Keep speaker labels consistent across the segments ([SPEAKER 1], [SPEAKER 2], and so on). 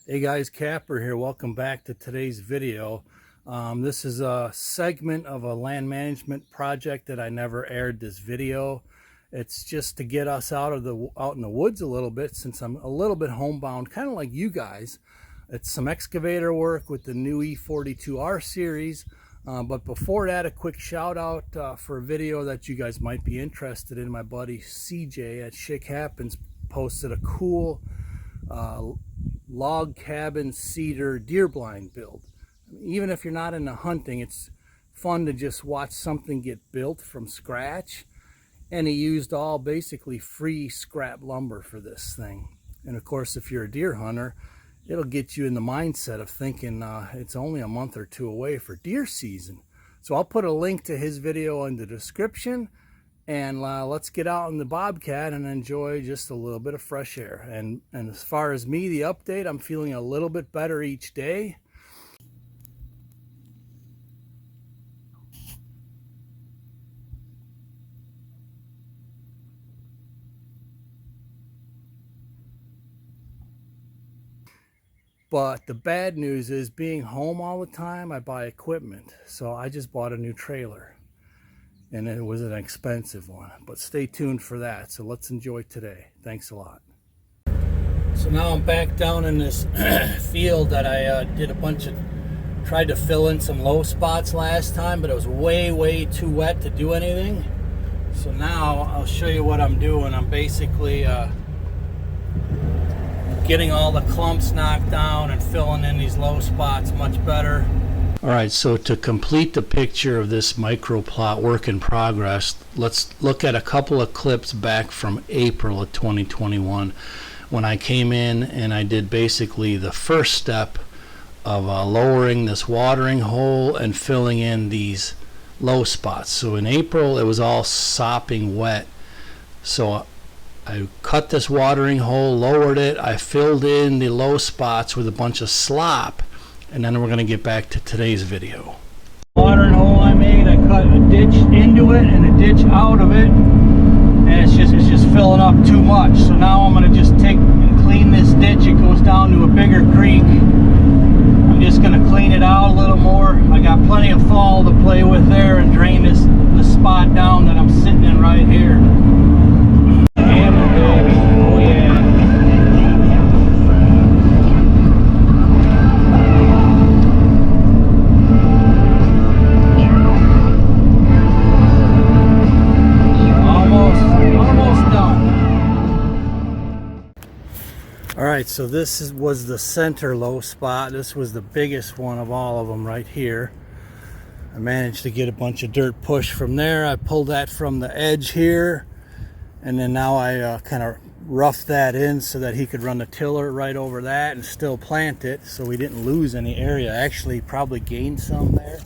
[SPEAKER 1] Hey guys, Kapper here. Welcome back to today's video. This is a segment of a land management project that I never aired this video. It's just to get us out in the woods a little bit, since I'm a little bit homebound, kind of like you guys. It's some excavator work with the new e42 series. But before that, a quick shout out for a video that you guys might be interested in. My buddy CJ at Shit Happens posted a cool log cabin cedar deer blind build. Even if you're not into hunting, it's fun to just watch something get built from scratch. And he used all basically free scrap lumber for this thing. And of course, if you're a deer hunter, it'll get you in the mindset of thinking it's only a month or two away for deer season. So I'll put a link to his video in the description, and let's get out in the Bobcat and enjoy just a little bit of fresh air. And as far as me, the update, I'm feeling a little bit better each day. But the bad news is, being home all the time, I buy equipment. So I just bought a new trailer. And it was an expensive one, but stay tuned for that. So let's enjoy today. Thanks a lot. So now I'm back down in this field that I tried to fill in some low spots last time, but it was way too wet to do anything. So now I'll show you what I'm doing. I'm basically getting all the clumps knocked down and filling in these low spots much better. All right, so to complete the picture of this micro plot work in progress, let's look at a couple of clips back from April of 2021 when I came in and I did basically the first step of lowering this watering hole and filling in these low spots. So in April, it was all sopping wet. So I cut this watering hole, lowered it, I filled in the low spots with a bunch of slop. And then we're going to get back to today's video. Watering hole I made, I cut a ditch into it and a ditch out of it, and it's just filling up too much. So now I'm going to just take and clean this ditch. It goes down to a bigger creek. I'm just going to clean it out a little more. I got plenty of fall to play with there and drain this spot down that I'm sitting in right here. Oh yeah. Alright, so this was the center low spot. This was the biggest one of all of them right here. I managed to get a bunch of dirt pushed from there. I pulled that from the edge here, and then now I kind of roughed that in so that he could run the tiller right over that and still plant it, so we didn't lose any area. Actually, probably gained some there.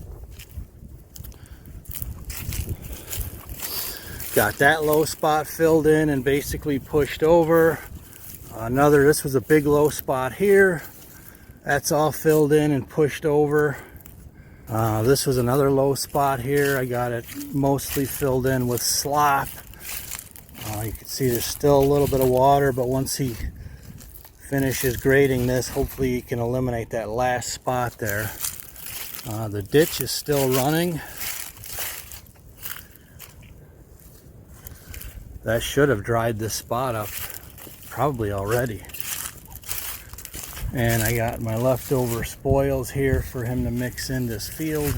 [SPEAKER 1] Got that low spot filled in and basically pushed over. This was a big low spot here. That's all filled in and pushed over. This was another low spot here. I got it mostly filled in with slop. You can see there's still a little bit of water, but once he finishes grading this, hopefully he can eliminate that last spot there. The ditch is still running. That should have dried this spot up probably already. And I got my leftover spoils here for him to mix in this field.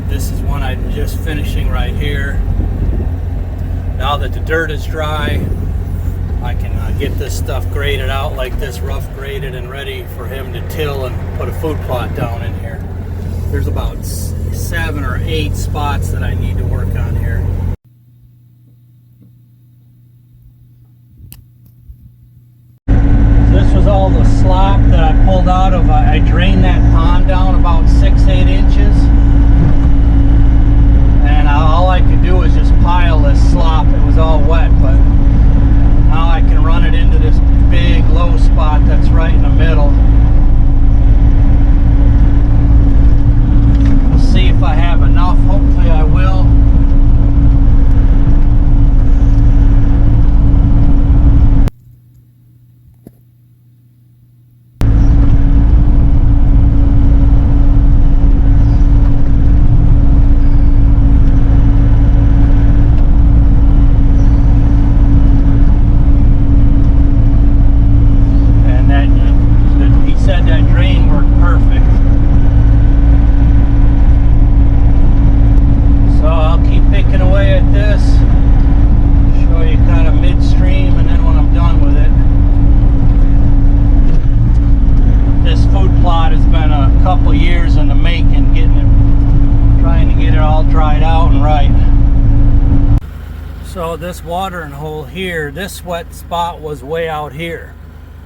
[SPEAKER 1] This is one I'm just finishing right here. Now that the dirt is dry, I can get this stuff graded out like this, rough graded and ready for him to till and put a food plot down in here. There's about 7 or 8 spots that I need to work on here. All the slop that I pulled out of, I drained that pond down about 6-8 inches, and all I could do was just pile this slop. It was all wet, but now I can run it into this big low spot that's right in the middle. We'll see if I have enough. Hopefully I will. this watering hole here, this wet spot was way out here.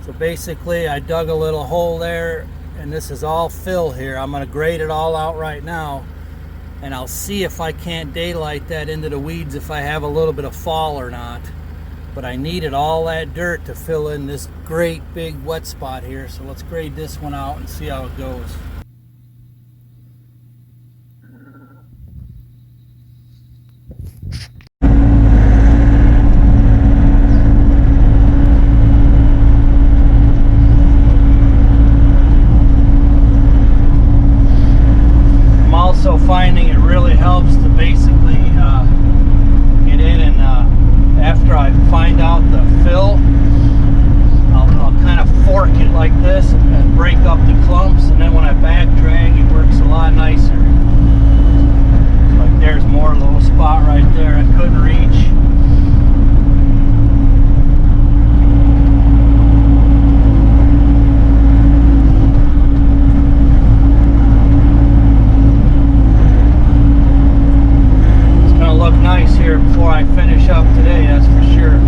[SPEAKER 1] So basically I dug a little hole there, and this is all fill here. I'm going to grade it all out right now, and I'll see if I can't daylight that into the weeds if I have a little bit of fall or not. But I needed all that dirt to fill in this great big wet spot here. So let's grade this one out and see how it goes. I'm also finding it really helps to basically get in and after I find out the fill, I'll kind of fork it like this and break up the clumps, and then when I back drag, it works a lot nicer. So like there's more low spot right there I couldn't reach. It's gonna look nice here before I finish up today, that's for sure.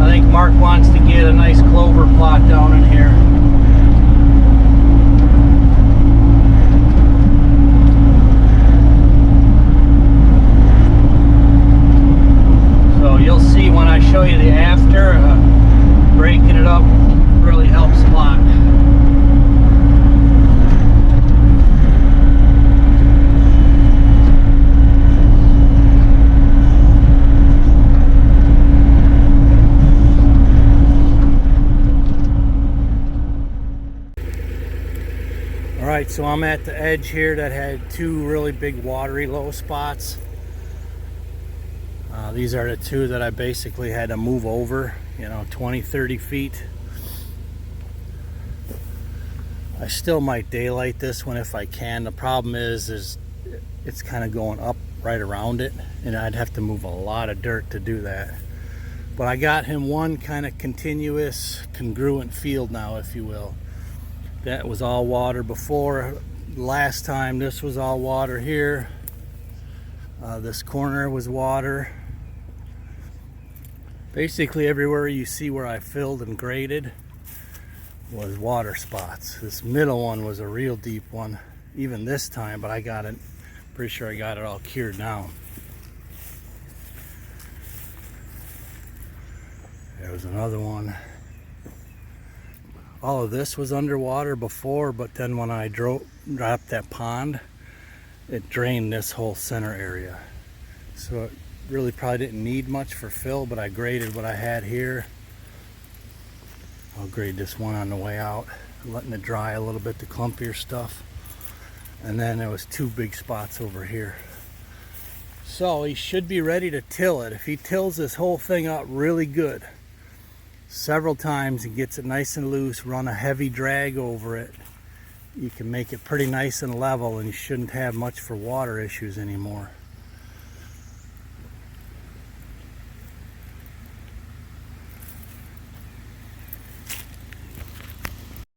[SPEAKER 1] I think Mark wants to get a nice clover plot down in here. So you'll see when I show you the after, breaking it up really helps a lot. Alright, so I'm at the edge here that had two really big watery low spots. These are the two that I basically had to move over, 20-30 feet. I still might daylight this one if I can. The problem is it's kind of going up right around it, and I'd have to move a lot of dirt to do that. But I got him one kind of continuous, congruent field now, if you will. That was all water before. Last time this was all water here. This corner was water. Basically everywhere you see where I filled and graded was water spots. This middle one was a real deep one, even this time, but I got it, pretty sure I got it all cured now. There was another one. All of this was underwater before, but then when I dropped that pond, it drained this whole center area. So it really probably didn't need much for fill, but I graded what I had here. I'll grade this one on the way out, letting it dry a little bit, the clumpier stuff. And then there was two big spots over here. So he should be ready to till it. If he tills this whole thing up really good, several times and gets it nice and loose, run a heavy drag over it, you can make it pretty nice and level, and you shouldn't have much for water issues anymore.